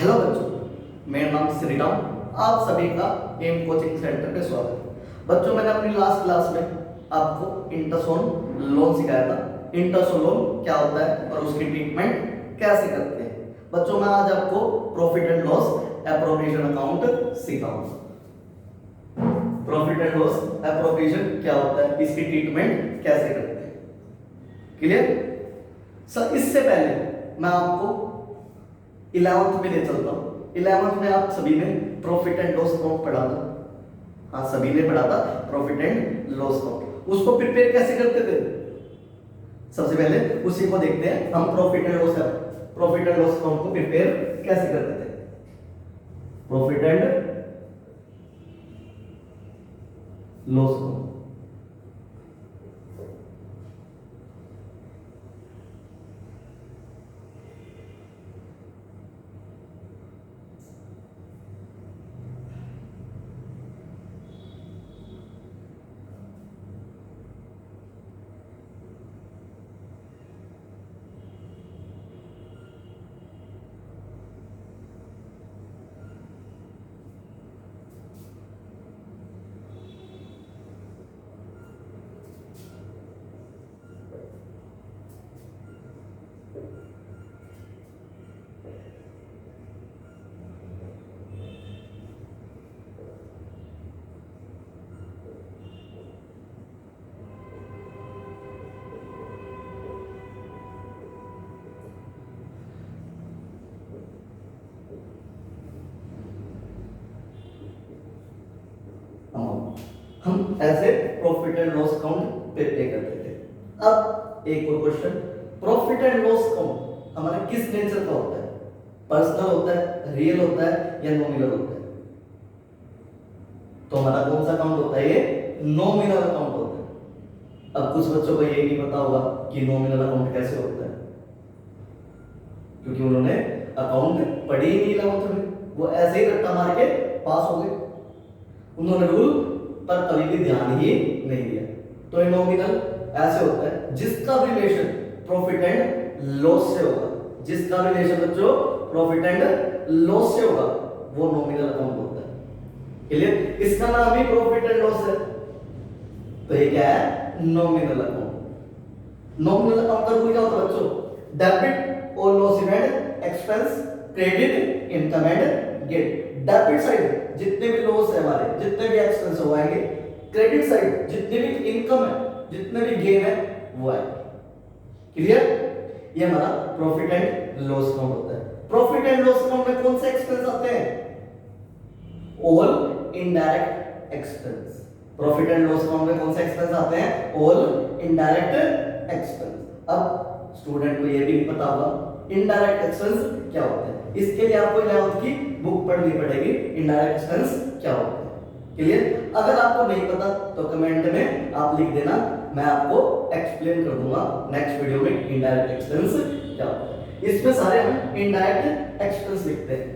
Hello बच्चों, मेरा नाम श्री राम। आप सभी का एम कोचिंग सेंटर पे स्वागत है। बच्चों, मैंने अपनी लास्ट क्लास में आपको इंटरसोन लोन सिखाया था। इंटरसोन लोन क्या होता है और उसकी ट्रीटमेंट कैसे करते हैं। बच्चों, मैं आज आपको profit and loss appropriation account सिखाऊंगा। प्रॉफिट एंड लॉस एप्रोप्रिएशन क्या होता है, इसकी ट्रीटमेंट कैसे करते हैं। Clear sir? इससे पहले मैं आपको 11th में ले चलता हूँ। 11th में आप सभी ने प्रॉफिट एंड लॉस अकाउंट पढ़ा था। हाँ, सभी ने पढ़ा था प्रॉफिट एंड लॉस अकाउंट। उसको प्रिपेयर कैसे करते थे? सबसे पहले उसी को देखते हैं हम। प्रॉफिट एंड लॉस अकाउंट को प्रिपेयर कैसे करते थे। प्रॉफिट एंड लॉस अकाउंट हम ऐसे profit and loss account prepare करते थे। अब एक और question, profit and loss account हमारा किस नेचर का होता है? पर्सनल होता है, रियल होता है या नॉमिनल होता है? तो हमारा कौन सा अकाउंट होता है? ये नॉमिनल अकाउंट होता है। अब कुछ बच्चों को ये नहीं पता होगा कि नॉमिनल अकाउंट कैसे होता है, क्योंकि उन्होंने अकाउंट पढ़ी ही नहीं 11th में। वो ऐसे ही रट्टा मार के पास हो गए। उन्होंने रूल पर कभी भी ध्यान ही नहीं दिया। तो ये नॉमिनल ऐसे होता है जिसका रिलेशन प्रॉफिट एंड लॉस से होगा। जिसका रिलेशन बच्चों प्रॉफिट एंड लॉस से होगा वो नॉमिनल अकाउंट होता है। क्लियर? इसका नाम ही प्रॉफिट एंड लॉस है, तो ये क्या है? Nominal account. नॉमिनल अकाउंट का रूल क्या होता है बच्चों? डेबिट और loss event, expense, credit, income and gate. Debit side जितने भी लॉस है हमारे, जितने भी एक्सपेंस हो आएंगे। क्रेडिट साइड जितने भी इनकम है, जितने भी गेन है वो आएंगे। क्लियर? ये हमारा प्रॉफिट एंड लॉस अकाउंट होता है। प्रॉफिट एंड लॉस अकाउंट में कौन से एक्सपेंस आते हैं? All indirect expense. Profit and loss account में कौन से एक्सपेंस आते हैं? All indirect expense. अब स्टूडेंट को ये भी नहीं पता होगा इनडायरेक्ट एक्सपेंस क्या होते हैं। इसके लिए आपको 11th की बुक पढ़नी पड़ेगी, इनडायरेक्ट एक्सपेंस क्या होते हैं। क्लियर? अगर आपको नहीं पता तो कमेंट में आप लिख देना, मैं आपको एक्सप्लेन कर दूंगा नेक्स्ट वीडियो में इनडायरेक्ट एक्सपेंस क्या होता है। इसमें सारे हम इनडायरेक्ट एक्सपेंस लिखते हैं,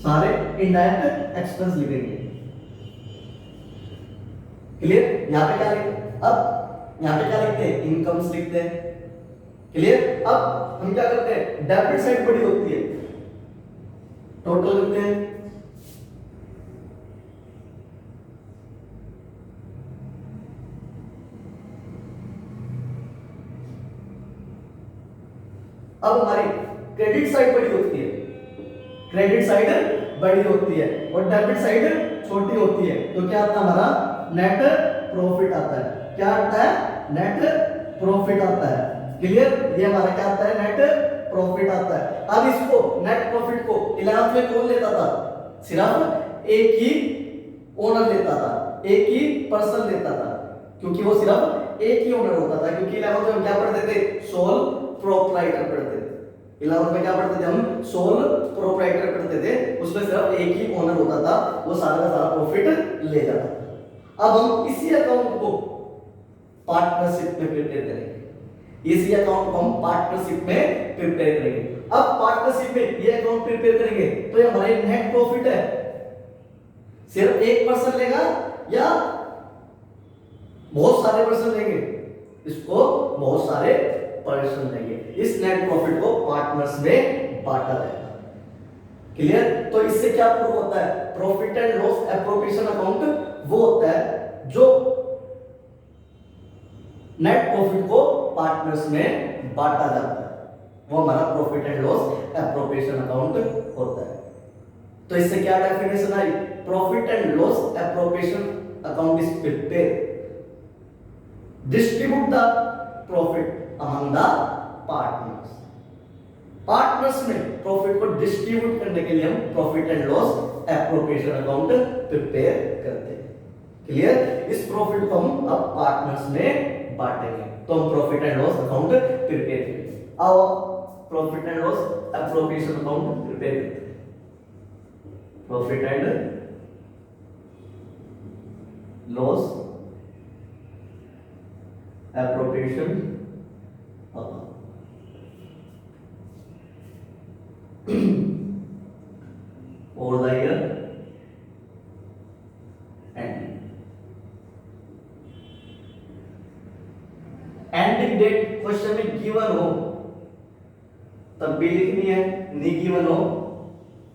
सारे इनडायरेक्ट एक्सपेंस लिखेंगे। क्लियर? यहां पे क्या लिखते? अब यहां पे क्या लिखते हैं? इनकम्स लिखते हैं। क्लियर? अब हम क्या करते हैं? डेबिट साइड बड़ी होती है, टोटल लिखते हैं। अब हमारी क्रेडिट साइड बड़ी होती है, क्रेडिट साइड बड़ी होती है और डेबिट साइड छोटी होती है। तो क्या आता है? हमारा नेट प्रॉफिट आता है। क्या आता है? नेट प्रॉफिट आता है। क्लियर? ये हमारा क्या आता है? नेट प्रॉफिट आता है। अब इसको नेट प्रॉफिट को 11th में कौन लेता था? सिर्फ एक ही ओनर लेता था, एक ही पर्सन लेता था, क्योंकि वो सिर्फ एक ही ओनर होता था। क्योंकि 11th में हम क्या पढ़ते थे? सोल प्रोप्राइटर पढ़ते थे। 11th में क्या पढ़ते थे हम? सोल प्रोप्राइटर पढ़ते थे। उसमें सिर्फ एक ही ओनर होता था, वो सारा का सारा प्रॉफिट ले जाता था। अब हम इसी अकाउंट को पार्टनरशिप में प्रिपेयर करेंगे। इसी अकाउंट को हम पार्टनरशिप में प्रिपेयर करेंगे। अब पार्टनरशिप में ये अकाउंट प्रिपेयर करेंगे तो ये हमारे नेट प्रॉफिट है। सिर्फ एक पर्सन लेगा या बहुत सारे पर्सन लेंगे? इसको बहुत सारे पर्सन लेंगे। इस नेट प्रॉफिट को पार्टनर्स में बांटा जाएगा। क्लियर। तो इससे क्या प्रूव होता है, profit and loss appropriation account वो होता है जो नेट प्रॉफिट को पार्टनर्स में बांटा जाता है, वो हमारा profit and loss appropriation account होता है। तो इससे क्या definition I, profit and loss appropriation account is prepared distribute the profit among the partners. Partners में प्रॉफिट को डिस्ट्रीब्यूट करने के लिए हम profit and loss appropriation account prepare करते हैं। क्लियर। इस प्रॉफिट को हम अब पार्टनर्स में बांटेंगे, तो हम profit and loss account prepare करेंगे। अब profit and loss appropriation account prepare करते हैं। Profit and loss appropriation account for the year ending. Ending date question में गिवन हो तब भी लिखनी है, नहीं गिवन हो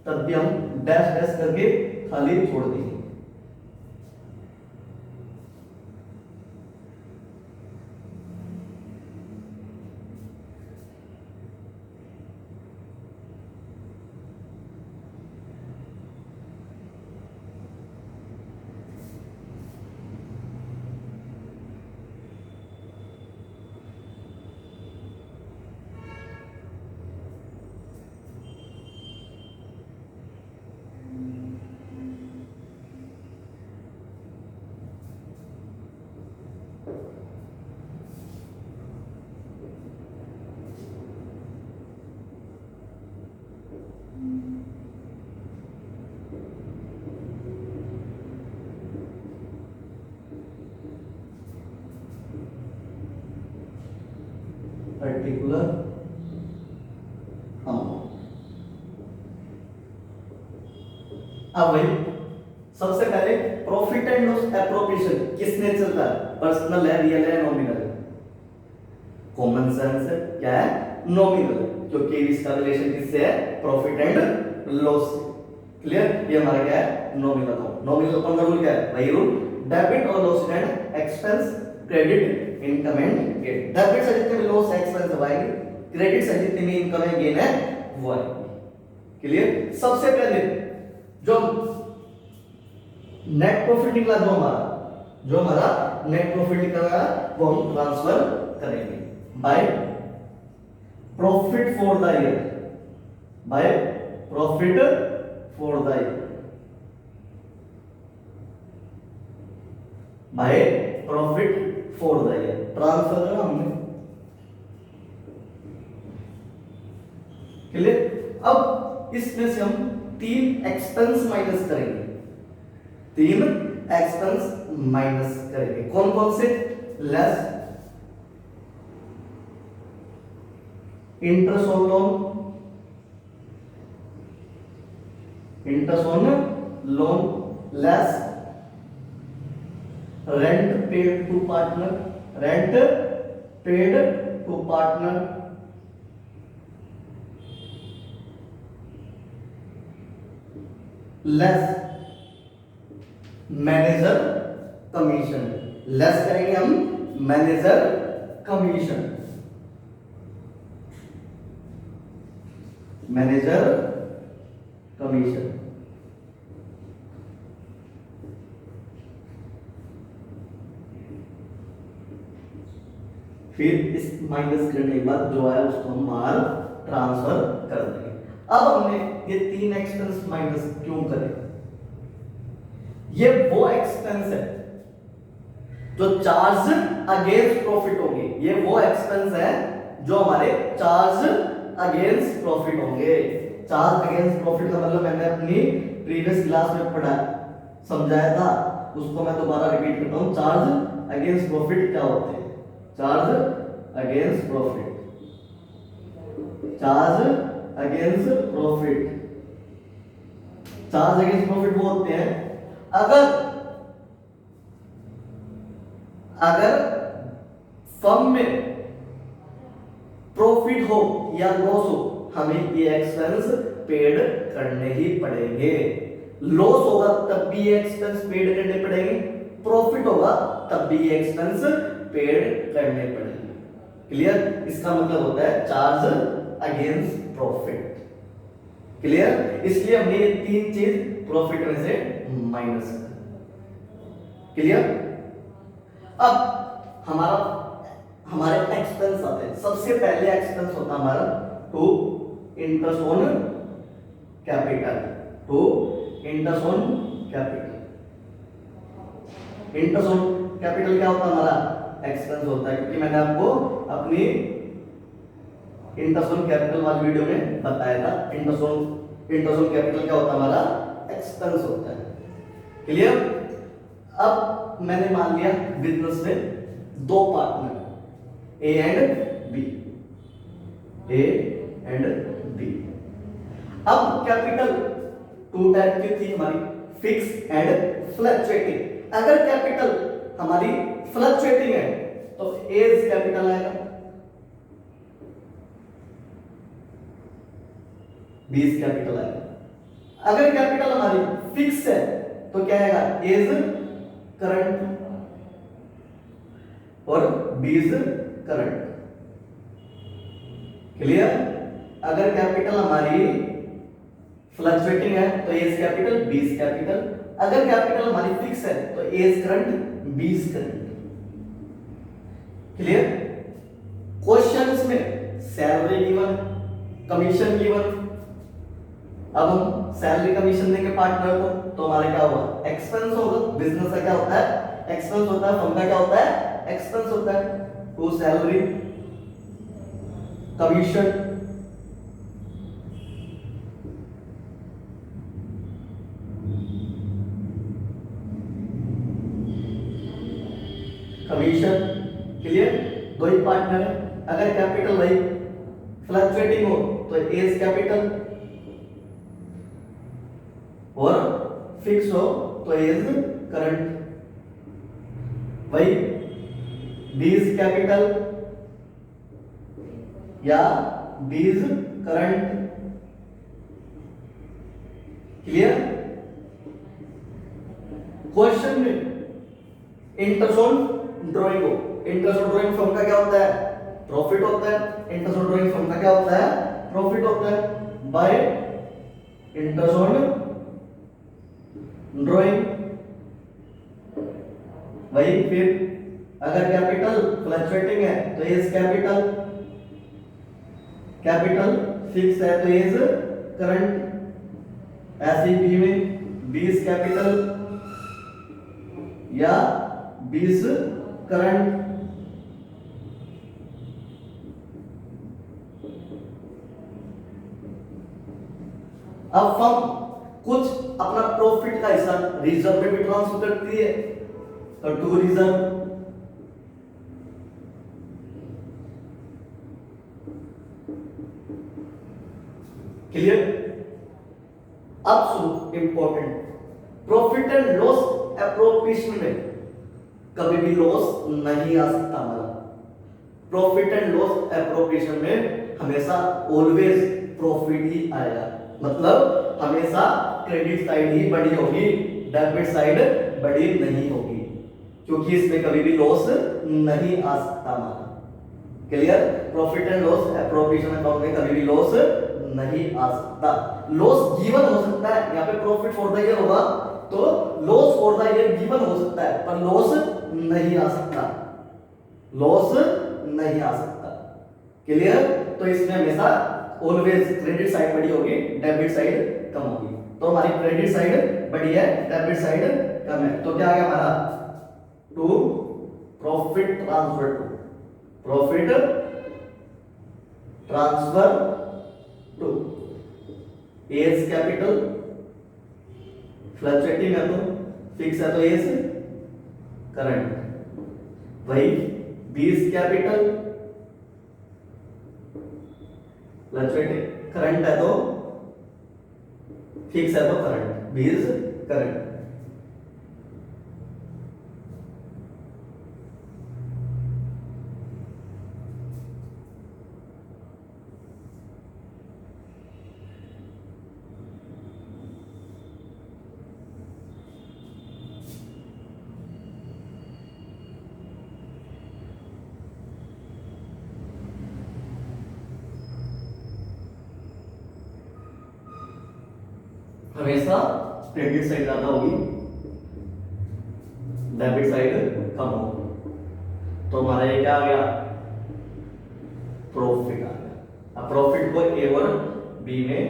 तब भी हम डैश डैश करके खाली छोड़ देंगे। Particular amount. अब वही सबसे पहले प्रॉफिट एंड लॉस एप्रोप्रिएशन किस नेचर का, पर्सनल है, रियल है, नॉमिनल है? कॉमन सेंस है, क्या है, नॉमिनल है, क्योंकि इसका रिलेशन किससे है, प्रॉफिट एंड लॉस। क्लियर। ये हमारा क्या है, नॉमिनल अकाउंट। नॉमिनल अकाउंट का रूल क्या है, वही रूल, डेबिट और loss and expense, credit income and gain. Debit से जितने भी लॉस एक्सपेंस आएगी, क्रेडिट से जितने भी इनकम है गेन है वो आएगी। क्लियर। सबसे पहले जो नेट प्रॉफिट निकला, जो हमारा नेट प्रॉफिट निकला वो हम ट्रांसफर करेंगे by profit for the year, by profit for the year, by profit for the year transfer करा हमने। क्लियर। अब इसमें से हम 3 एक्सपेंस माइनस करेंगे, 3 एक्सपेंस माइनस करेंगे। कौन कौन से, less interest on loan, interest on loan, less rent paid to partner, rent paid to partner, less manager commission, less करेंगे हम मैनेजर कमीशन, मैनेजर कमीशन। फिर इस माइनस करने के बाद जो है उसको हम बाहर ट्रांसफर कर देंगे। अब हमने ये 3 एक्सपेंस माइनस क्यों करे, ये वो एक्सपेंस है जो चार्ज अगेंस्ट प्रॉफिट होंगे, ये वो एक्सपेंस है जो हमारे चार्ज अगेंस्ट प्रॉफिट होंगे। चार्ज अगेंस्ट प्रॉफिट का मतलब मैंने अपनी प्रीवियस क्लास में पढ़ा समझाया था, उसको मैं दोबारा रिपीट करता हूं। चार्ज अगेंस्ट प्रॉफिट क्या होते हैं, charge against profit, charge against profit, charge against profit वो होते हैं अगर फर्म में प्रॉफिट हो या लॉस हो, हमें ये एक्सपेंस पेड करने ही पड़ेंगे। लॉस होगा तब भी ये एक्सपेंस पेड करने पड़ेंगे, प्रॉफिट होगा तब भी ये एक्सपेंस पेड करने पड़ेंगे। क्लियर? इसका मतलब होता है चार्ज अगेंस्ट प्रॉफिट। क्लियर? इसलिए हमने ये तीन चीज प्रॉफिट में से माइनस कर। क्लियर? अब हमारे एक्सपेंस आते हैं। सबसे पहले एक्सपेंस होता है हमारा to interest on capital. To interest on capital. Interest on capital क्या होता है? हमारा एक्सपेंस होता है, क्योंकि मैंने आपको अपनी इंटरेस्ट ऑन कैपिटल वाली वीडियो में बताया था। इंटरेस्ट ऑन कैपिटल क्या होता है? हमारा एक्सपेंस होता है। क्लियर? अब मैंने मान लिया बिजनेस में दो partner, A and B. A and B. अब कैपिटल टू टाइप की थी हमारी, फिक्स एंड फ्लक्चुएटिंग। अगर कैपिटल हमारी फ्लक्चुएटिंग है तो एज कैपिटल आएगा, बीज कैपिटल आएगा। अगर कैपिटल हमारी फिक्स है तो क्या आएगा? एज करंट और बीज करंट। क्लियर? अगर कैपिटल हमारी फ्लक्चुएटिंग है तो एज कैपिटल बीज कैपिटल। अगर कैपिटल हमारी फिक्स है तो एज करंट बीज करंट। क्लियर? क्वेश्चंस में सैलरी गिवन, कमीशन गिवन। अब हम सैलरी कमीशन देंगे पार्टनर को तो हमारा क्या होगा? एक्सपेंस होगा। बिजनेस का क्या होता है? एक्सपेंस होता है। फर्म का क्या होता है? एक्सपेंस होता है। To salary, commission, commission. Clear? दो ही पार्टनर है। अगर कैपिटल भाई फ्लक्चुएटिंग हो तो एज कैपिटल और फिक्स हो तो एज करंट। वही बीज कैपिटल या बीज करंट। क्लियर? क्वेश्चन में इंटरेस्ट ऑन ड्राइंग हो, इंटरेस्ट ऑन ड्राइंग फर्म का क्या होता है? प्रॉफिट होता है। इंटरेस्ट ऑन ड्राइंग फर्म का क्या होता है? प्रॉफिट होता है। Bye interest on drawing. वही फिर अगर कैपिटल फ्लक्चुएटिंग है तो एज कैपिटल, कैपिटल फिक्स है तो एज करंट। ऐसे बी में बीज कैपिटल या बीज करंट। अब फर्म कुछ अपना प्रॉफिट का हिस्सा रिजर्व में भी ट्रांसफर करती है तो टू रिजर्व। क्लियर? अब सुनो important, profit and loss appropriation में कभी भी लॉस नहीं आ सकता हमारा। प्रॉफिट एंड लॉस एप्रोप्रिएशन में हमेशा ऑलवेज प्रॉफिट ही आएगा। मतलब हमेशा क्रेडिट साइड ही बड़ी होगी, डेबिट साइड बड़ी नहीं होगी, क्योंकि इसमें कभी भी लॉस नहीं आ सकता हमारा। Clear? Profit and loss appropriation account में कभी भी लॉस नहीं आ सकता। लॉस गिवन हो सकता है, यहाँ पे प्रॉफिट फॉर द ईयर होगा तो loss for the year given हो सकता है, पर लॉस नहीं आ सकता। लॉस नहीं आ सकता। क्लियर? तो इसमें हमेशा ऑलवेज क्रेडिट साइड बड़ी होगी, डेबिट साइड कम होगी। तो हमारी क्रेडिट साइड बड़ी है, डेबिट साइड कम है, तो क्या आ गया हमारा? To profit transfer, to profit transfer to as capital. Fluctuating है तो फिक्स है तो एज करंट। वही बीज कैपिटल, फ्लक्चुएटिंग करंट है तो फिक्स है तो करंट, बीज करंट। हमेशा क्रेडिट साइड ज्यादा होगी, डेबिट साइड कम होगी। तो हमारा ये क्या आ गया, प्रॉफिट आ गया। अब प्रॉफिट को ए और बी में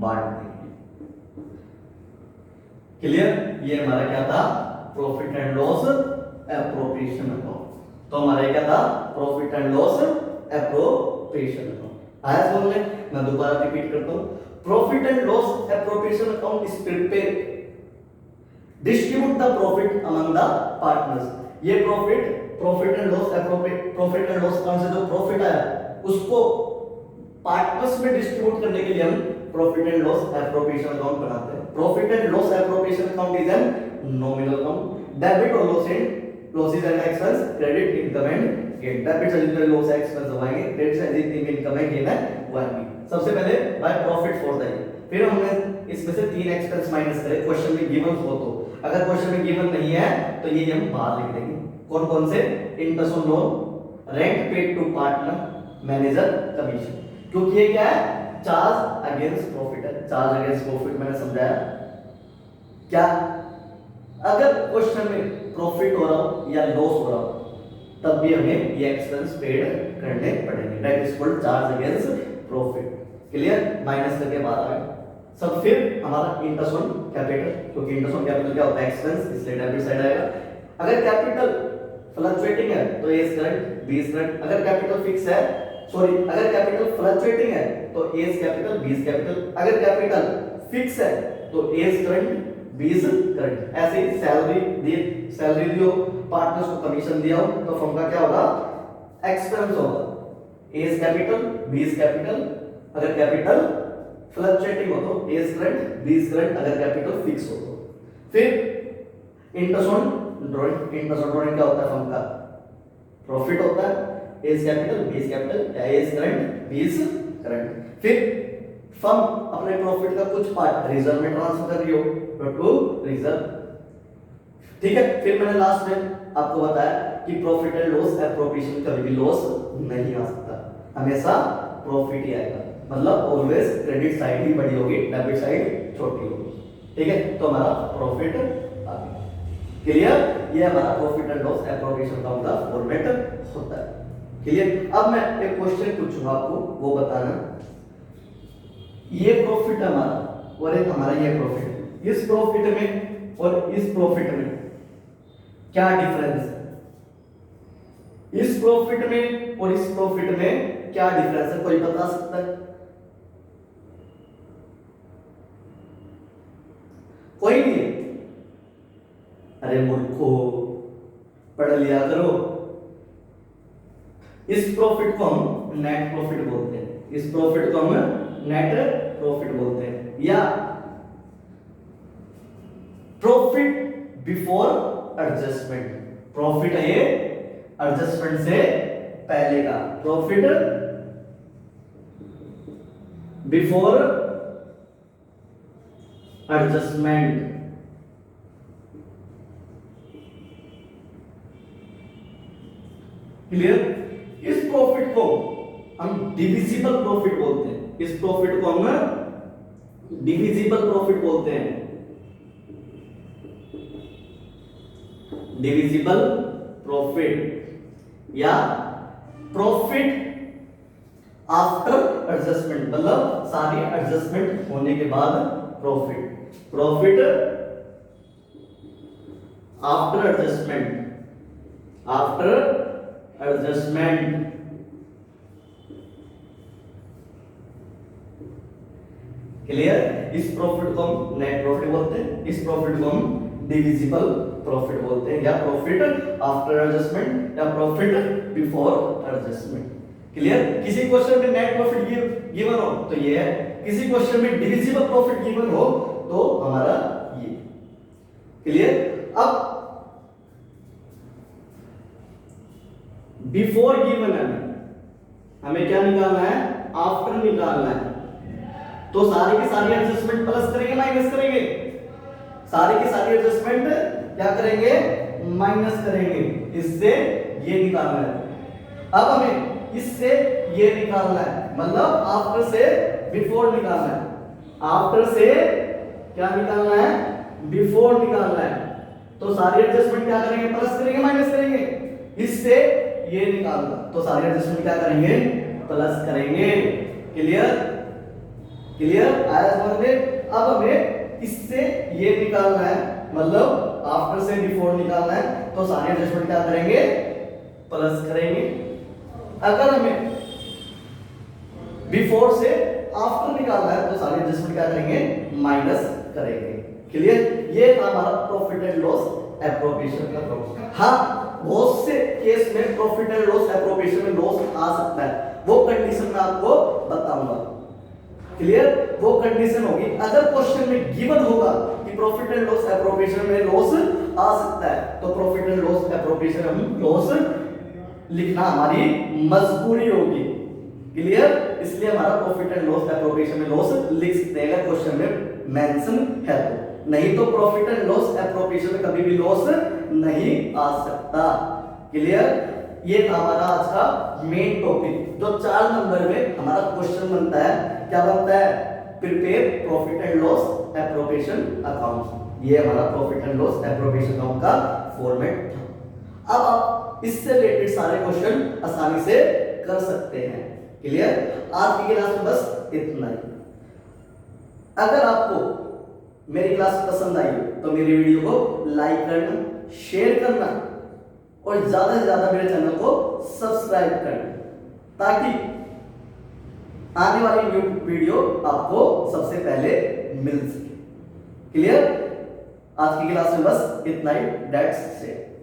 बांट देंगे। क्लियर? ये हमारा क्या था, profit and loss appropriation account. तो हमारा क्या था, profit and loss appropriation account. आया समझ में? मैं दोबारा रिपीट करता हूं। Profit and loss appropriation account is prepared, distribute the profit among the partners. ये प्रॉफिट एंड लॉस अकाउंट से जो प्रॉफिट आया उसको पार्टनर्स में डिस्ट्रीब्यूट करने के लिए हम profit and loss appropriation account बनाते हैं। Profit and loss appropriation account is an nominal account. Debit और losses and expense, credit income and gain. Debit से जितने लॉस है एक्सपेंस होंगे, क्रेडिट से जितनी इनकम है गेन है वो आएगी। सबसे पहले by profit for the year, फिर हमने इसमें से 3 एक्सपेंस माइनस करे क्वेश्चन में गिवन हो तो। अगर क्वेश्चन में गिवन नहीं है तो ये हम बाहर लिख देंगे। कौन कौन से? Interest on loan, rent paid to partner, manager commission. क्योंकि ये क्या है, चार्ज अगेंस्ट प्रॉफिट है। चार्ज अगेंस्ट प्रॉफिट मैंने समझाया क्या, अगर क्वेश्चन में प्रॉफिट हो रहा हो या लॉस हो रहा हो तब भी हमें ये एक्सपेंस पेड करने पड़ेंगे। That is called charge against profit. Clear? Minus करके बाहर आ गए सब। फिर हमारा इंटरेस्ट ऑन कैपिटल, क्योंकि इंटरेस्ट ऑन कैपिटल क्या होता है, एक्सपेंस, इसलिए डेबिट साइड आएगा। अगर कैपिटल फ्लक्चुएटिंग है तो A is current, B is current. अगर कैपिटल फिक्स है, सॉरी, अगर कैपिटल फ्लक्चुएटिंग है तो A is capital, B is capital. अगर कैपिटल फिक्स है तो A is current, B is current. ऐसे ही सैलरी दियो, पार्टनर्स को कमीशन दिया हो तो फर्म का क्या होगा, एक्सपेंस होगा। A is capital, B is capital. अगर कैपिटल फ्लक्चुएटिंग हो तो A is current, B is current. अगर कैपिटल फिक्स हो तो। फिर interest on drawing, interest on drawing क्या होता है, फर्म का प्रॉफिट होता है। A is capital, B is capital, A is current, B is current. फिर फर्म अपने प्रॉफिट का कुछ पार्ट रिजर्व में ट्रांसफर कर रही हो टू रिजर्व, ठीक है। फिर मैंने लास्ट में आपको बताया कि प्रॉफिट एंड लॉस एप्रोप्रिएशन कभी भी लॉस नहीं आ सकता, हमेशा प्रॉफिट ही आएगा। मतलब ऑलवेज क्रेडिट साइड ही बड़ी होगी, डेबिट साइड छोटी होगी, ठीक है। तो हमारा प्रॉफिट आ गया। क्लियर? ये हमारा profit and loss appropriation account का फॉर्मेट होता है। क्लियर? अब मैं एक क्वेश्चन पूछूंगा आपको, वो बताना। ये प्रॉफिट हमारा और एक हमारा ये प्रॉफिट, इस प्रॉफिट में और इस प्रॉफिट में क्या डिफरेंस है? इस प्रॉफिट में और इस प्रॉफिट में क्या डिफरेंस है, कोई बता सकता है? कोई नहीं? अरे मूर्खो, पढ़ लिया करो। इस प्रॉफिट को हम नेट प्रॉफिट बोलते हैं, इस प्रॉफिट को हम नेट प्रॉफिट बोलते हैं, या प्रॉफिट बिफोर एडजस्टमेंट। प्रॉफिट है ये एडजस्टमेंट से पहले का, प्रॉफिट बिफोर एडजस्टमेंट। क्लियर? इस प्रॉफिट को हम डिविजिबल प्रॉफिट बोलते हैं, इस प्रॉफिट को हम डिविजिबल प्रॉफिट बोलते हैं, डिविजिबल प्रॉफिट या प्रॉफिट आफ्टर एडजस्टमेंट। मतलब सारी एडजस्टमेंट होने के बाद profit, profit after adjustment, after adjustment. Clear? इस प्रॉफिट को हम नेट प्रॉफिट बोलते हैं, इस प्रॉफिट को हम डिविजिबल प्रॉफिट बोलते हैं, या प्रॉफिट आफ्टर एडजस्टमेंट, या प्रॉफिट बिफोर एडजस्टमेंट। क्लियर? किसी क्वेश्चन में नेट प्रॉफिट गिवन हो तो ये है, किसी क्वेश्चन में डिविजिबल प्रॉफिट गिवन हो तो हमारा ये। क्लियर? अब बिफोर गिवन है, हमें क्या निकालना है, आफ्टर निकालना है। तो सारी की सारी एडजस्टमेंट प्लस करेंगे माइनस करेंगे, सारी की सारी एडजस्टमेंट क्या करेंगे, माइनस करेंगे। इससे ये निकालना है। अब हमें इससे ये निकालना है, मतलब आफ्टर से बिफोर निकालना है, आफ्टर से क्या निकालना है, बिफोर निकालना है। तो सारी एडजस्टमेंट क्या करेंगे, प्लस करेंगे माइनस करेंगे, इससे ये निकालना, तो सारी एडजस्टमेंट क्या करेंगे, प्लस करेंगे। क्लियर, क्लियर आया समझ में। अब हमें इससे ये निकालना है, मतलब आफ्टर से बिफोर निकालना है, तो सारी एडजस्टमेंट क्या करेंगे, प्लस करेंगे। अगर हमें बिफोर से आफ्टर निकालना है तो सारी एडजस्टमेंट क्या करेंगे, माइनस करेंगे। क्लियर, ये था हमारा प्रॉफिट एंड लॉस एप्रोप्रिएशन का प्रॉब्लम। हाँ, बहुत से केस में प्रॉफिट एंड लॉस एप्रोप्रिएशन में लॉस आ सकता है, वो कंडीशन मैं आपको बताऊंगा। क्लियर, वो कंडीशन होगी अगर क्वेश्चन में गिवन होगा कि प्रॉफिट एंड लॉस एप्रोप्रिएशन में लॉस आ सकता है, तो प्रॉफिट एंड लॉस एप्रोप्रिएशन हम लॉस लिखना हमारी मजबूरी होगी। क्लियर, इसलिए हमारा प्रॉफिट एंड लॉस एप्रोप्रिएशन में लॉस लिख सकते हैं अगर क्वेश्चन में मेंशन है तो, नहीं तो प्रॉफिट एंड लॉस एप्रोप्रिएशन में कभी भी लॉस नहीं आ सकता। क्लियर, ये था हमारा आज का मेन टॉपिक। जो 4 नंबर में हमारा क्वेश्चन बनता है, क्या बनता है, prepare profit and loss appropriation account. ये हमारा profit and loss appropriation account का फॉर्मेट था। अब आप इससे रिलेटेड सारे क्वेश्चन आसानी से कर सकते हैं। क्लियर, आज की क्लास में बस इतना ही। अगर आपको मेरी क्लास पसंद आई तो मेरी वीडियो को लाइक करना, शेयर करना और ज्यादा से ज्यादा मेरे चैनल को सब्सक्राइब करना, ताकि आने वाली वीडियो आपको सबसे पहले मिल सके। क्लियर, आज की क्लास में बस इतना ही। That's it.